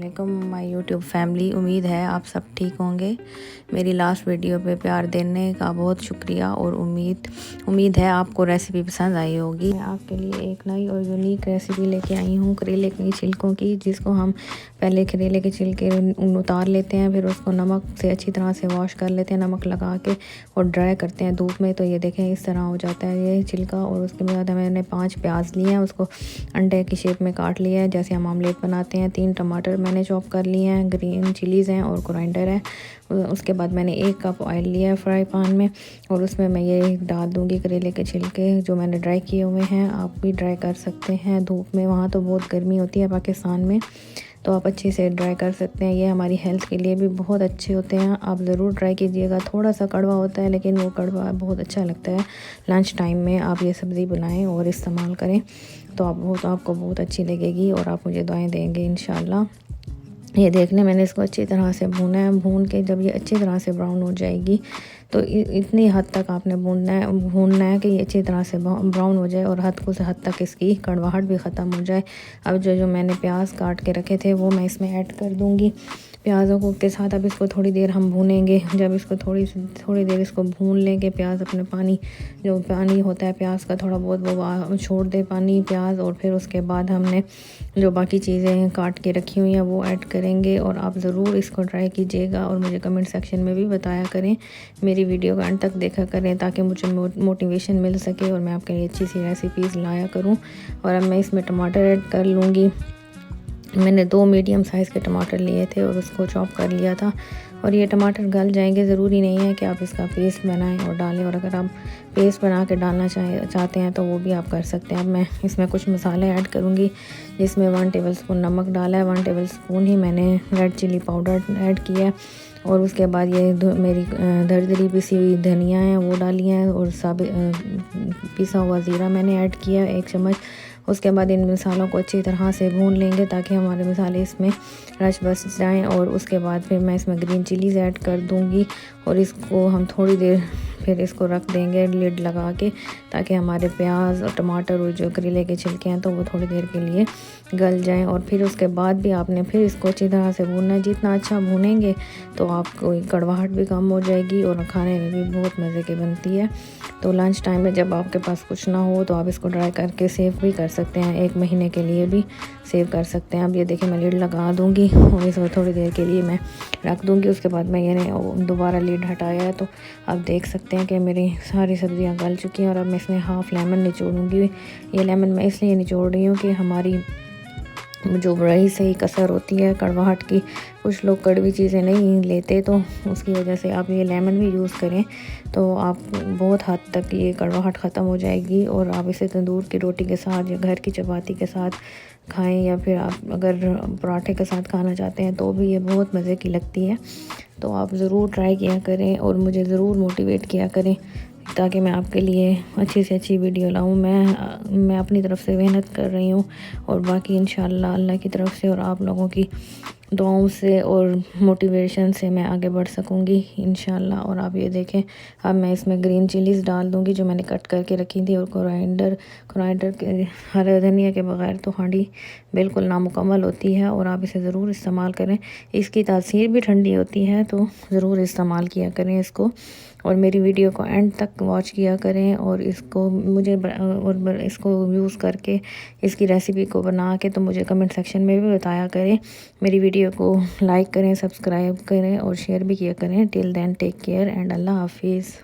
वालेकुम my YouTube family. उम्मीद है आप सब ठीक होंगे। मेरी लास्ट वीडियो पे प्यार देने का बहुत शुक्रिया और उम्मीद है आपको रेसिपी पसंद आई होगी। मैं आपके लिए एक नई और यूनिक रेसिपी लेके आई हूँ करेले के छिलकों की, जिसको हम पहले करेले के छिलके उतार लेते हैं, फिर उसको नमक से अच्छी तरह से वॉश कर लेते हैं, नमक लगा के और ड्राई करते हैं धूप में। तो ये देखें इस तरह हो जाता है ये छिलका। और उसके बाद मैंने 5 प्याज लिए हैं, उसको अंडे की शेप में काट लिया है जैसे हम आमलेट बनाते हैं। 3 टमाटर मैंने चॉप कर लिए हैं, ग्रीन चिलीज़ हैं और कोरिएंडर है। उसके बाद मैंने 1 कप ऑयल लिया है फ्राई पैन में और उसमें मैं ये डाल दूंगी करेले के छिलके जो मैंने ड्राई किए हुए हैं। आप भी ड्राई कर सकते हैं धूप में, वहाँ तो बहुत गर्मी होती है पाकिस्तान में, तो आप अच्छे से ड्राई कर सकते हैं। ये हमारी हेल्थ के लिए भी बहुत अच्छे होते हैं, आप ज़रूर ट्राई कीजिएगा। थोड़ा सा कड़वा होता है लेकिन वो कड़वा बहुत अच्छा लगता है। लंच टाइम में आप ये सब्ज़ी बनाएं और इस्तेमाल करें तो आपको बहुत अच्छी लगेगी और आप मुझे दुआएं देंगे इंशाल्लाह। ये देखने मैंने इसको अच्छी तरह से भूना है। भून के जब ये अच्छी तरह से ब्राउन हो जाएगी तो इतनी हद तक आपने भूनना है कि ये अच्छी तरह से ब्राउन हो जाए और हद तक इसकी कड़वाहट भी ख़त्म हो जाए। अब जो मैंने प्याज काट के रखे थे वो मैं इसमें ऐड कर दूँगी प्याज़ों को के साथ। अब इसको थोड़ी देर हम भूनेंगे। जब इसको थोड़ी देर इसको भून लेंगे, प्याज अपने जो पानी होता है प्याज का थोड़ा बहुत वो छोड़ दे पानी प्याज, और फिर उसके बाद हमने जो बाकी चीज़ें काट के रखी हुई हैं वो ऐड करेंगे। और आप ज़रूर इसको ट्राई कीजिएगा और मुझे कमेंट सेक्शन में भी बताया करें। मेरी वीडियो को अंत तक देखा करें ताकि मुझे मोटिवेशन मिल सके और मैं आपके लिए अच्छी सी रेसिपीज़ लाया करूं। और अब मैं इसमें टमाटर ऐड कर लूँगी। मैंने 2 मीडियम साइज़ के टमाटर लिए थे और उसको चॉप कर लिया था। और ये टमाटर गल जाएंगे, ज़रूरी नहीं है कि आप इसका पेस्ट बनाएं और डालें, और अगर आप पेस्ट बना के डालना चाहते हैं तो वो भी आप कर सकते हैं। अब मैं इसमें कुछ मसाले ऐड करूँगी, जिसमें 1 टेबलस्पून नमक डाला है, 1 टेबलस्पून ही मैंने रेड चिली पाउडर ऐड किया है। और उसके बाद ये मेरी दरदरी पिसी हुई धनिया है वो डाली है, और पिसा हुआ ज़ीरा मैंने ऐड किया 1 चम्मच। उसके बाद इन मसालों को अच्छी तरह से भून लेंगे ताकि हमारे मसाले इसमें रच बस जाएं। और उसके बाद फिर मैं इसमें ग्रीन चिलीज़ ऐड कर दूंगी और इसको हम थोड़ी देर फिर इसको रख देंगे लिड लगा के, ताकि हमारे प्याज और टमाटर और जो करेले के छिलके हैं तो वो थोड़ी देर के लिए गल जाएं। और फिर उसके बाद भी आपने फिर इसको अच्छी तरह से भूनना है। जितना अच्छा भूनेंगे तो आपको कड़वाहट भी कम हो जाएगी और खाने में भी बहुत मज़े की बनती है। तो लंच टाइम में जब आपके पास कुछ ना हो तो आप इसको ड्राई करके सेव भी कर सकते हैं, 1 महीने के लिए भी सेव कर सकते हैं। अब ये देखिए मैं लीड लगा दूंगी और इसको थोड़ी देर के लिए मैं रख दूंगी। उसके बाद मैं ये दोबारा लीड हटाया है तो आप देख सकते हैं कि मेरी सारी सब्जियां गल चुकी हैं। और अब मैं इसमें हाफ़ लेमन निचोड़ूंगी। ये लेमन मैं इसलिए निचोड़ रही हूँ कि हमारी जो बड़ी सही कसर होती है कड़वाहट की, कुछ लोग कड़वी चीज़ें नहीं लेते तो उसकी वजह से आप ये लेमन भी यूज़ करें तो आप बहुत हद तक ये कड़वाहट ख़त्म हो जाएगी। और आप इसे तंदूर की रोटी के साथ या घर की चपाती के साथ खाएं, या फिर आप अगर पराठे के साथ खाना चाहते हैं तो भी ये बहुत मज़े की लगती है। तो आप ज़रूर ट्राई किया करें और मुझे ज़रूर मोटिवेट किया करें ताकि मैं आपके लिए अच्छी से अच्छी वीडियो लाऊं। मैं अपनी तरफ से मेहनत कर रही हूं और बाकी इंशाल्लाह अल्लाह की तरफ से और आप लोगों की दुआओं से और मोटिवेशन से मैं आगे बढ़ सकूंगी इंशाल्लाह। और आप ये देखें अब मैं इसमें ग्रीन चिलीज़ डाल दूंगी जो मैंने कट करके रखी थी, और कोरिएंडर के हरे धनिया के बगैर तो हांडी बिल्कुल नामुकम्मल होती है और आप इसे ज़रूर इस्तेमाल करें। इसकी तासीर भी ठंडी होती है तो ज़रूर इस्तेमाल किया करें इसको। और मेरी वीडियो को एंड तक वॉच किया करें और इसको यूज़ करके इसकी रेसिपी को बना के तो मुझे कमेंट सेक्शन में भी बताया करें। मेरी वीडियो को लाइक करें, सब्सक्राइब करें और शेयर भी किया करें। Till then take care and अल्लाह हाफिज़।